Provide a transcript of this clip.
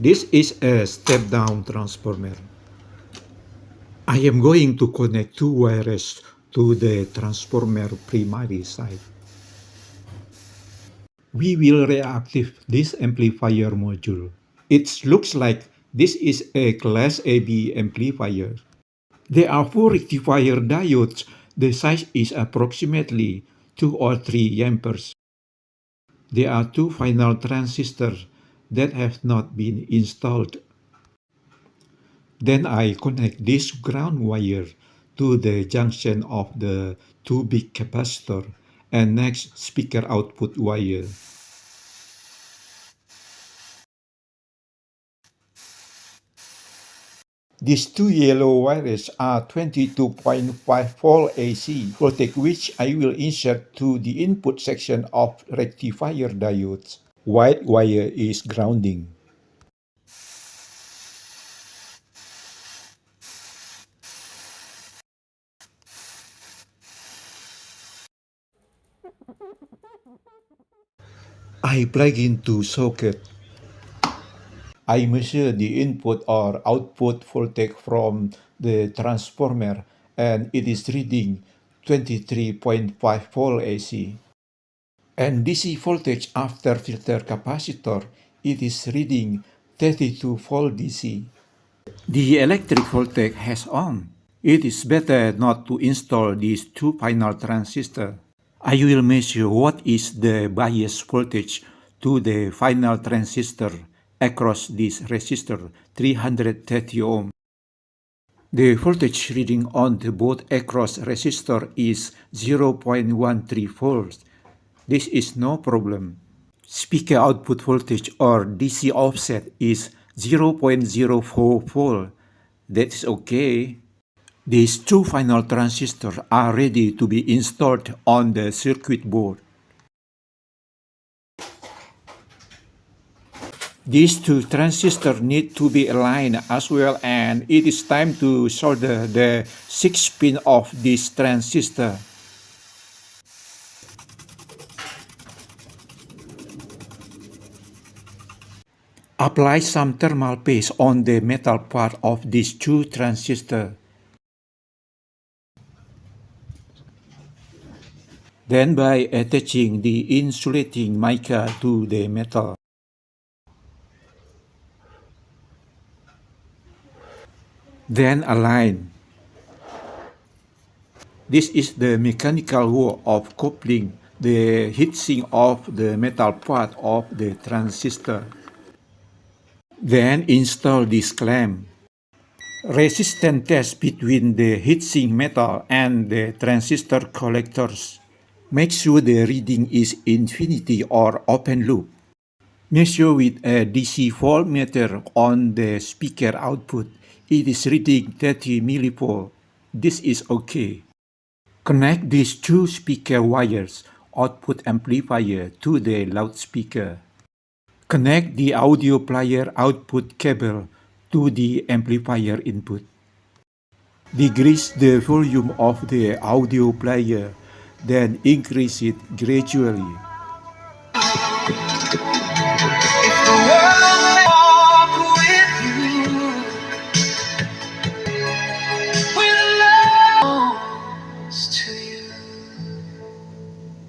This is a step-down transformer. I am going to connect two wires to the transformer primary side. We will reactive this amplifier module. It looks like this is a class AB amplifier. There are four rectifier diodes. The size is approximately 2 or 3 amperes. There are two final transistors that have not been installed. Then I connect this ground wire to the junction of the two big capacitor and next speaker output wire. These two yellow wires are 22.5 volt AC voltage which I will insert to the input section of rectifier diodes. White wire is grounding. I plug into socket. I measure the input or output voltage from the transformer and it is reading 23.5 volt AC. And DC voltage after filter capacitor, it is reading 32 volt DC. The electric voltage has on. It is better not to install these two final transistors. I will measure what is the bias voltage to the final transistor across this resistor 330 ohm. The voltage reading on the both across resistor is 0.13 volts. This is no problem. Speaker output voltage or DC offset is 0.04 volt. That's okay. These two final transistors are ready to be installed on the circuit board. These two transistors need to be aligned as well, and it is time to solder the 6 pin of this transistor. Apply some thermal paste on the metal part of these two transistors. Then by attaching the insulating mica to the metal. Then align. This is the mechanical work of coupling the heatsink of the metal part of the transistor. Then install this clamp. Resistance test between the heatsink metal and the transistor collectors. Make sure the reading is infinity or open loop. Measure with a DC voltmeter on the speaker output. It is reading 30 millivolt. This is okay. Connect these two speaker wires, output amplifier, to the loudspeaker. Connect the audio player output cable to the amplifier input. Decrease the volume of the audio player, then increase it gradually.